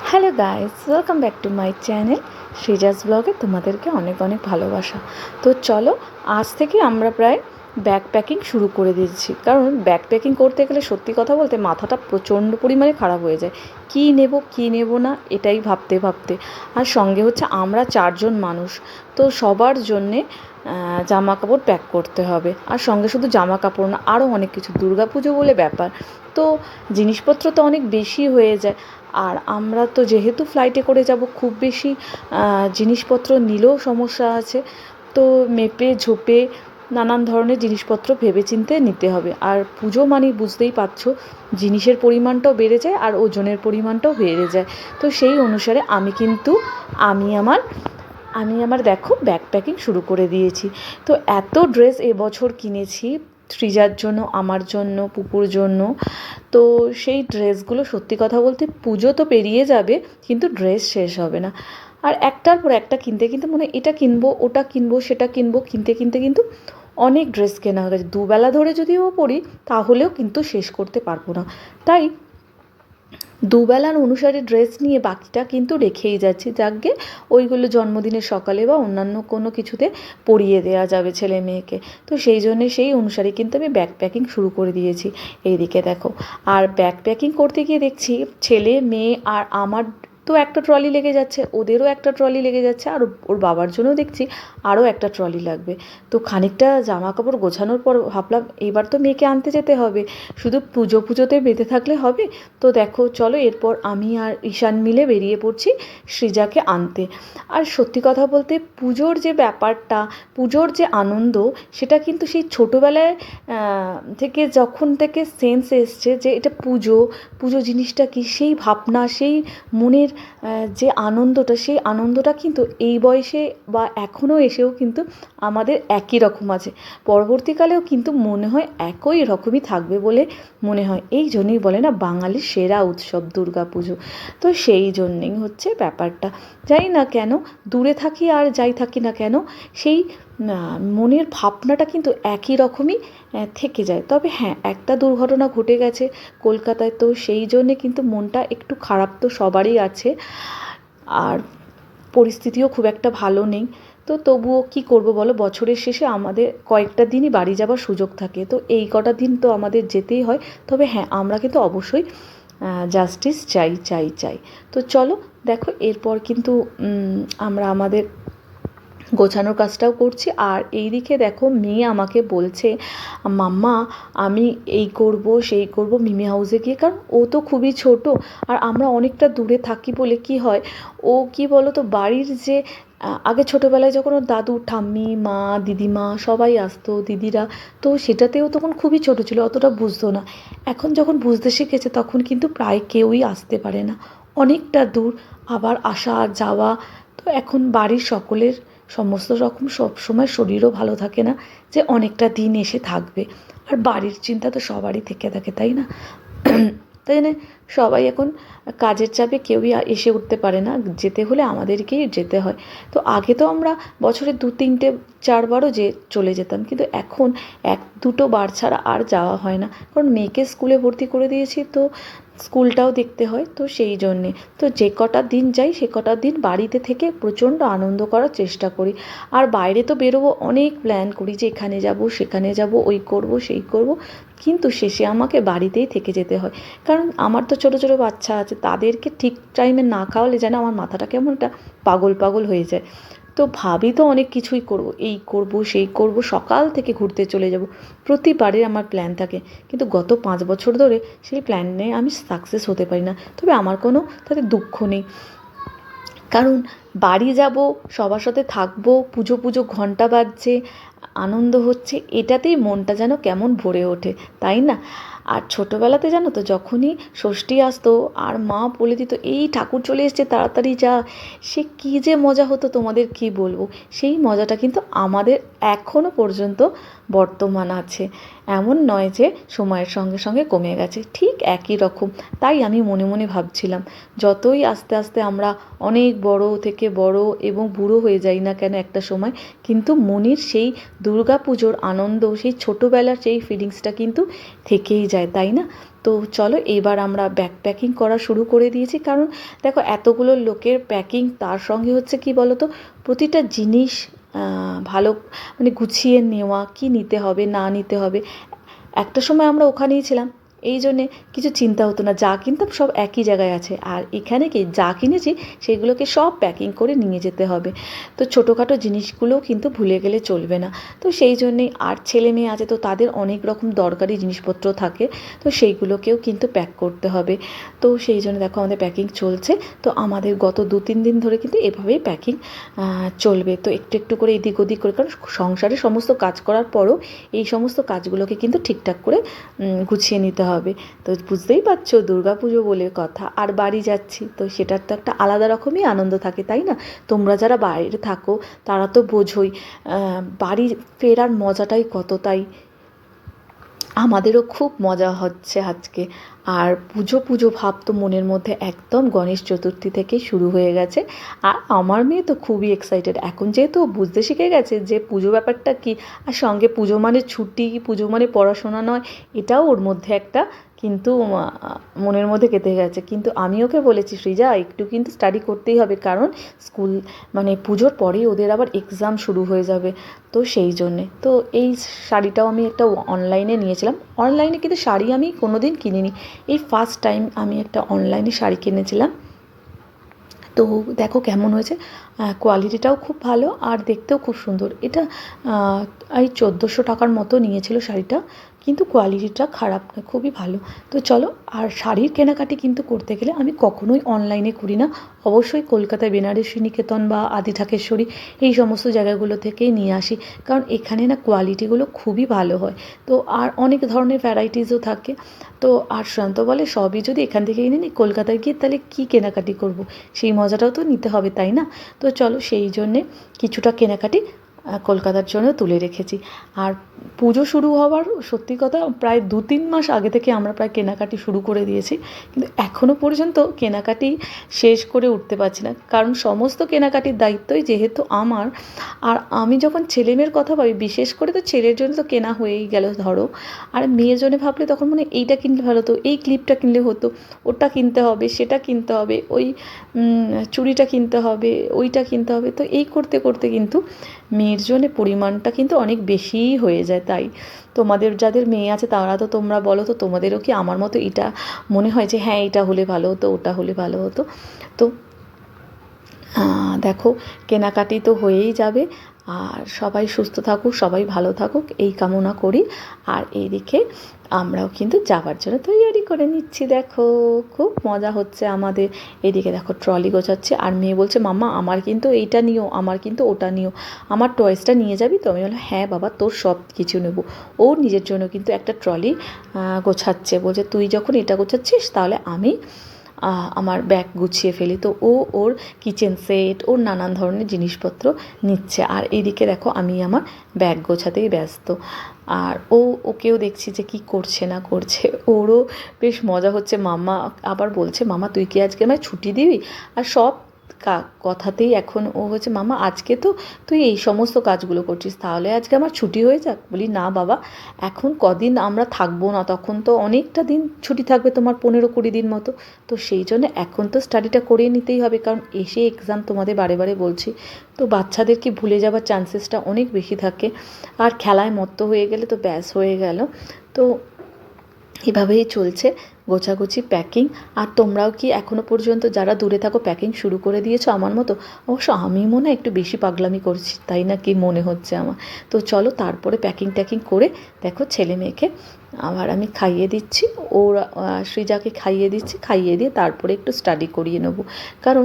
Hello guys, welcome back to my channel Srija's ব্লগে তোমাদেরকে অনেক অনেক ভালোবাসা। তো চলো, আজ থেকে আমরা প্রায় ব্যাগ প্যাকিং শুরু করে দিয়েছি। কারণ ব্যাগ প্যাকিং করতে গেলে সত্যি কথা বলতে মাথাটা প্রচণ্ড পরিমাণে খারাপ হয়ে যায়। কী নেব না এটাই ভাবতে ভাবতে। আর সঙ্গে হচ্ছে আমরা 4জন মানুষ, তো সবার জন্যে জামা কাপড় প্যাক করতে হবে। আর সঙ্গে শুধু জামা কাপড় না, আরও অনেক কিছু, দুর্গাপুজো বলে ব্যাপার, তো জিনিসপত্র তো অনেক বেশি হয়ে যায়। আর আমরা তো যেহেতু ফ্লাইটে করে যাব, খুব বেশি জিনিসপত্র নিলেও সমস্যা আছে। তো মেপে ঝোপে নানান ধরনের জিনিসপত্র ভেবেচিন্তে নিতে হবে। আর পুজো মানে বুঝতেই পারছো, জিনিসের পরিমাণটাও বেড়ে যায় আর ওজনের পরিমাণটাও বেড়ে যায়। তো সেই অনুসারে আমি আমার দেখো ব্যাগ প্যাকিং শুরু করে দিয়েছি। তো এত ড্রেস এবছর কিনেছি সৃজার জন্য, আমার জন্য, পুপুর জন্য। তো সেই ড্রেসগুলো সত্যি কথা বলতে পুজো তো পেরিয়ে যাবে, কিন্তু ড্রেস শেষ হবে না। আর একটার পর একটা কিনতে কিনতে মনে হয় এটা কিনবো, ওটা কিনবো, সেটা কিনবো, কিনতে কিনতে কিন্তু অনেক ড্রেস কেনা হয়ে গেছে। দুবেলা ধরে যদিও পরি তাহলেও কিন্তু শেষ করতে পারবো না। তাই দুবেলার অনুসারে ড্রেস নিয়ে বাকিটা কিন্তু রেখেই যাচ্ছি, যাকে ওইগুলো জন্মদিনের সকালে বা অন্যান্য কোনো কিছুতে পরিয়ে দেওয়া যাবে ছেলে মেয়েকে। তো সেই জন্যে সেই অনুসারে কিন্তু আমি ব্যাগ প্যাকিং শুরু করে দিয়েছি। এইদিকে দেখো, আর ব্যাগ প্যাকিং করতে গিয়ে দেখছি ছেলে মেয়ে আর আমার তো একটা ট্রলি লেগে যাচ্ছে, ওদেরও একটা ট্রলি লেগে যাচ্ছে, আর ওর বাবার জন্যও দেখছি আরও একটা ট্রলি লাগবে। তো খানিকটা জামা কাপড় গোছানোর পর ভাবলাম এবার তো মেয়েকে আনতে যেতে হবে, শুধু পুজোতে বেঁধে থাকলে হবে। তো দেখো চলো, এরপর আমি আর ঈশান মিলে বেরিয়ে পড়ছি সৃজাকে আনতে। আর সত্যি কথা বলতে পুজোর যে ব্যাপারটা, পুজোর যে আনন্দ, সেটা কিন্তু সেই ছোটোবেলায় থেকে যখন থেকে সেন্স এসছে যে এটা পুজো, পুজো জিনিসটা কি, সেই ভাবনা, সেই মনের যে আনন্দটা, সেই আনন্দটা কিন্তু এই বয়সে বা এখনও এসেও কিন্তু আমাদের একই রকম আছে। পরবর্তীকালেও কিন্তু মনে হয় একই রকমই থাকবে বলে মনে হয়। এই জন্যই বলে না বাঙালির সেরা উৎসব দুর্গাপুজো। তো সেই জন্যেই হচ্ছে ব্যাপারটা। জানি না কেন, দূরে থাকি আর যাই থাকি না কেন, সেই মনের ভাবনাটা কিন্তু একই রকমই থেকে যায়। তবে হ্যাঁ, একটা দুর্ঘটনা ঘটে গেছে কলকাতায়, তো সেই জন্যে কিন্তু মনটা একটু খারাপ তো সবারই আছে। আর পরিস্থিতিও খুব একটা ভালো নেই। তো তবুও কী করব বলো, বছরের শেষে আমাদের কয়েকটা দিনই বাড়ি যাবার সুযোগ থাকে, তো এই কটা দিন তো আমাদের যেতেই হয়। তবে হ্যাঁ, আমরা কিন্তু অবশ্যই জাস্টিস চাই চাই চাই। তো চলো দেখো, এরপর কিন্তু আমরা আমাদের গোছানোর কাজটাও করছি। আর এই দিকে দেখো, মেয়ে আমাকে বলছে মাম্মা আমি এই করব সেই করব মিমি হাউসে গিয়ে, কারণ ও তো খুবই ছোট আর আমরা অনেকটা দূরে থাকি বলে কি হয়, ও কি বলো তো, বাড়ির যে আগে ছোটোবেলায় যখন ওর দাদু ঠাম্মি মা দিদিমা সবাই আসতো, দিদিরা, তো সেটাতেও তখন খুবই ছোট ছিল, অতটা বুঝতো না। এখন যখন বুঝতে শিখেছে তখন কিন্তু প্রায় কেউই আসতে পারে না, অনেকটা দূর, আবার আসা আর যাওয়া। তো এখন বাড়ির সকলের সমস্ত রকম সবসময় শরীরও ভালো থাকে না যে অনেকটা দিন এসে থাকবে। আর বাড়ির চিন্তা তো সবারই থেকে থাকে, তাই না? তাই জন্যে সবাই এখন কাজের চাপে কেউই এসে উঠতে পারে না, যেতে হলে আমাদেরকেই যেতে হয়। তো আগে তো আমরা বছরে 2-3টে 4বারও চলে যেতাম, কিন্তু এখন 1-2টো বার ছাড়া আর যাওয়া হয় না, কারণ মেয়েকে স্কুলে ভর্তি করে দিয়েছি, তো স্কুলটাও দেখতে হয়। তো সেই জন্যে তো যে কটা দিন যাই সে কটা দিন বাড়িতে থেকে প্রচণ্ড আনন্দ করার চেষ্টা করি। আর বাইরে তো বেরোবো, অনেক প্ল্যান করি যে এখানে যাব সেখানে যাব, ওই করব সেই করব, কিন্তু শেষে আমাকে বাড়িতেই থেকে যেতে হয়। কারণ আমার তো ছোটো ছোটো বাচ্চা আছে, তাদেরকে ঠিক টাইমে না খাওয়ালে যেন আমার মাথাটা কেমন একটা পাগল পাগল হয়ে যায়। তো ভাবি তো অনেক কিছুই করব, এই করব সেই করব, সকাল থেকে ঘুরতে চলে যাব, প্রতিবারে আমার প্ল্যান থাকে। কিন্তু গত 5 বছর ধরে সেই প্ল্যানে আমি সাকসেস হতে পারি না। তবে আমার কোনো তাতে দুঃখ নেই, কারণ বাড়ি যাব, সবার সাথে থাকবো, পুজো পুজো ঘন্টা বাজছে, আনন্দ হচ্ছে, এটাতেই মনটা যেন কেমন ভরে ওঠে, তাই না? আর ছোটোবেলাতে জানো তো, যখনই ষষ্ঠী আসতো আর মা বলে দিত এই ঠাকুর চলে এসছে তাড়াতাড়ি যা, সে কী যে মজা হতো তোমাদের কী বলবো। সেই মজাটা কিন্তু আমাদের এখনও পর্যন্ত বর্তমান আছে। এমন নয় যে সময়ের সঙ্গে সঙ্গে কমে গেছে, ঠিক একই রকম। তাই আমি মনে মনে ভাবছিলাম, যতই আস্তে আস্তে আমরা অনেক বড় থেকে বড় এবং বুড়ো হয়ে যাই না কেন একটা সময়, কিন্তু মনির সেই দুর্গাপুজোর আনন্দ, সেই ছোটোবেলার সেই ফিলিংসটা কিন্তু থেকেই যায়, তাই না? তো চলো এবার আমরা ব্যাগ প্যাকিং করা শুরু করে দিয়েছি। কারণ দেখো, এতগুলো লোকের প্যাকিং, তার সঙ্গে হচ্ছে কি বলো তো, প্রতিটা জিনিস ভালো মানে গুছিয়ে নেওয়া, কি নিতে হবে না নিতে হবে। একটা সময় আমরা ওখানেই ছিলাম, এই জন্যে কিছু চিন্তা হতো না, যা কিনতাম সব একই জায়গায় আছে। আর এখানে কি যা কিনেছি সেগুলোকে সব প্যাকিং করে নিয়ে যেতে হবে। তো ছোটোখাটো জিনিসগুলোও কিন্তু ভুলে গেলে চলবে না। তো সেই জন্যেই, আর ছেলে মেয়ে আছে তো তাদের অনেক রকম দরকারি জিনিসপত্র থাকে, তো সেইগুলোকেও কিন্তু প্যাক করতে হবে। তো সেই জন্য দেখো আমাদের প্যাকিং চলছে। তো আমাদের গত 2-3 দিন ধরে কিন্তু এভাবেই প্যাকিং চলবে। তো একটু একটু করে এদিক ওদিক করে, কারণ সংসারে সমস্ত কাজ করার পরও এই সমস্ত কাজগুলোকে কিন্তু ঠিকঠাক করে গুছিয়ে নিতে হবে। তো বুঝতেই পারছো, দুর্গাপুজো বলে কথা, আর বাড়ি যাচ্ছি, তো সেটার তো একটা আলাদা রকমই আনন্দ থাকে, তাই না? তোমরা যারা বাইরে থাকো তারা তো বোঝোই বাড়ি ফেরার মজাটাই কত, তাই আমাদেরও খুব মজা হচ্ছে আজকে। আর পুজো পুজো ভাব তো মনের মধ্যে একদম গণেশ চতুর্থী থেকেই শুরু হয়ে গেছে। আর আমার মেয়ে তো খুবই এক্সাইটেড, এখন যেহেতু বুঝতে শিখে গেছে যে পুজো ব্যাপারটা কী, আর সঙ্গে পুজো মানে ছুটি, পুজো মানে পড়াশোনা নয়, এটাও ওর মধ্যে একটা কিন্তু মনের মধ্যে গেঁথে গেছে। কিন্তু আমি ওকে বলেছি, সৃজা একটু কিন্তু স্টাডি করতেই হবে, কারণ স্কুল মানে পুজোর পরেই ওদের আবার এক্সাম শুরু হয়ে যাবে। তো সেই জন্যে তো এই শাড়িটাও আমি একটা অনলাইনে নিয়েছিলাম। অনলাইনে কিন্তু শাড়ি আমি কোনো দিন কিনিনি, এই ফার্স্ট টাইম আমি একটা অনলাইনে শাড়ি কিনেছিলাম। তো দেখো কেমন হয়েছে, কোয়ালিটিটাও খুব ভালো আর দেখতেও খুব সুন্দর। এটা এই 1400 টাকার মতো নিয়েছিল শাড়িটা, কিন্তু কোয়ালিটিটা খারাপ নয়, খুবই ভালো। তো চলো, আর শাড়ির কেনাকাটি কিন্তু করতে গেলে আমি কখনোই অনলাইনে করি না, অবশ্যই কলকাতায় বেনারসি নিকেতন বা আদি ঢাকেশ্বরী এই সমস্ত জায়গাগুলো থেকেই নিয়ে আসি, কারণ এখানে না কোয়ালিটিগুলো খুবই ভালো হয়। তো আর অনেক ধরনের ভ্যারাইটিসও থাকে। তো আর শান্ত বলে, সবই যদি এখান থেকে কিনে নিই, কলকাতায় গিয়ে তাহলে কী কেনাকাটি করব, সেই মজাটাও তো নিতে হবে, তাই না? তো চলো, সেই জন্যে কিছুটা কেনাকাটি কলকাতার জন্য তুলে রেখেছি। আর পুজো শুরু হওয়ার সত্যি কথা প্রায় 2-3 মাস আগে থেকে আমরা প্রায় কেনাকাটি শুরু করে দিয়েছি, কিন্তু এখনও পর্যন্ত কেনাকাটি শেষ করে উঠতে পারছি না, কারণ সমস্ত কেনাকাটির দায়িত্বই যেহেতু আমার। আর আমি যখন ছেলেমেয়ের কথা ভাবি, বিশেষ করে তো ছেলের জন্য তো কেনা হয়েই গেল ধরো, আর মেয়ের জন্য ভাবলে তখন মনে এইটা কিনলে ভালো হতো, এই ক্লিপটা কিনলে হতো, ওটা কিনতে হবে, সেটা কিনতে হবে, ওই চুড়িটা কিনতে হবে, ওইটা কিনতে হবে। তো এই করতে করতে কিন্তু মেয়ের জন্য পরিমাণটা কিন্তু অনেক বেশিই হয়ে যায়। তাই তোমাদের যাদের মেয়ে আছে তারা তো, তোমরা বলো তো, তোমাদেরও কি আমার মতো এটা মনে হয় যে হ্যাঁ এটা হলে ভালো হতো, ওটা হলে ভালো হতো? তো দেখো, কেনাকাটি তো হয়েই যাবে, আর সবাই সুস্থ থাকুক, সবাই ভালো থাকুক এই কামনা করি। আর এইদিকে আমরাও কিন্তু যাওয়ার জন্য তৈরি করে নিচ্ছি। দেখো খুব মজা হচ্ছে আমাদের। এদিকে দেখো ট্রলি গোছাচ্ছে, আর মেয়ে বলছে, মাম্মা আমার কিন্তু এইটা নিও, আমার কিন্তু ওটা নিও, আমার টয়েসটা নিয়ে যাবি তো? আমি বললাম, হ্যাঁ বাবা, তোর সব কিছু নেবো। ও নিজের জন্য কিন্তু একটা ট্রলি গোছাচ্ছে, বলছে তুই যখন এটা গোছাচ্ছিস তাহলে আমি আমার ব্যাগ গুছিয়ে ফেলি। তো ও ওর কিচেন সেট, ওর নানান ধরনের জিনিসপত্র নিচ্ছে, আর এইদিকে দেখো আমি আমার ব্যাগ গোছাতেই ব্যস্ত। আর ওকেও দেখছি যে কি করছে না করছে, ওরও বেশ মজা হচ্ছে। মাম্মা আবার বলছে, মামা তুই কি আজকে আমায় ছুটি দিবি? আর সব কথাতেই এখন ও হচ্ছে, মামা আজকে তো তুই এই সমস্ত কাজগুলো করছিস, তাহলে আজকে আমার ছুটি হয়ে যাক। বলি, না বাবা, এখন কদিন আমরা থাকবো না, তখন তো অনেকটা দিন ছুটি থাকবে, তোমার 15-20 দিন মতো। তো সেই জন্য এখন তো স্টাডিটা করে নিতেই হবে, কারণ এসে এক্সাম, তোমাদের বারে বারে বলছি। তো বাচ্চাদের কি ভুলে যাওয়ার চান্সেসটা অনেক বেশি থাকে, আর খেলায় মত্ত হয়ে গেলে তো ব্যাস হয়ে গেল। তো এভাবেই চলছে গোছাগুছি, প্যাকিং। আর তোমরাও কি এখনও পর্যন্ত যারা দূরে থাকো প্যাকিং শুরু করে দিয়েছো আমার মতো? অবশ্য আমি মনে হয় একটু বেশি পাগলামি করছি, তাই না কি মনে হচ্ছে আমার? তো চলো তারপরে প্যাকিং ট্যাকিং করে দেখো ছেলে মেয়েকে আবার আমি খাইয়ে দিচ্ছি, ওর সৃজাকে খাইয়ে দিচ্ছি, খাইয়ে দিয়ে তারপরে একটু স্টাডি করিয়ে নেবো। কারণ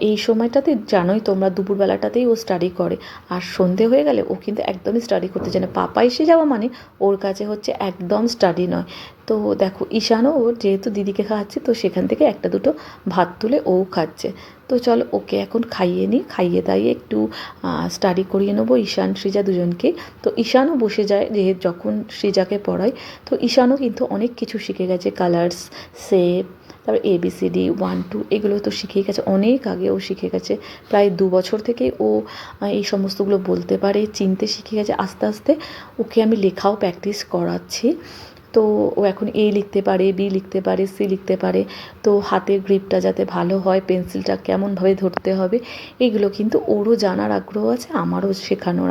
এই সময়টাতে জানোই তোমরা, দুপুরবেলাটাতেই ও স্টাডি করে, আর সন্ধে হয়ে গেলে ও কিন্তু একদমই স্টাডি করতে চায় না। পাপা এসে যাওয়া মানে ওর কাছে হচ্ছে একদম স্টাডি নয়। তো দেখো ঈশানও ও যেহেতু দিদিকে খাওয়াচ্ছি তো সেখান থেকে একটা দুটো ভাত তুলে ও খাচ্ছে। তো চলো ওকে এখন খাইয়ে নিই, খাইয়ে দাইয়ে একটু স্টাডি করিয়ে নেবো ঈশান সৃজা দুজনকে। তো ঈশানও বসে যায় যখন সৃজাকে পড়াই। তো ঈশানও কিন্তু অনেক কিছু শিখে গেছে, কালার্স, শেপ, তারপর ABCD 1 2 এগুলো তো শিখেই গেছে, অনেক আগে ও শিখে গেছে। প্রায় 2 বছর থেকেই ও এই সমস্তগুলো বলতে পারে, চিনতে শিখে গেছে আস্তে আস্তে। ওকে আমি লেখাও প্র্যাকটিস করাচ্ছি। তো ও এখন A লিখতে পারে, B লিখতে পারে, C লিখতে পারে। তো হাতের গ্রিপটা যাতে ভালো হয়, পেন্সিলটা কেমনভাবে ধরতে হবে, এগুলো কিন্তু ওরও জানার আগ্রহ আছে, আমারও শেখানোর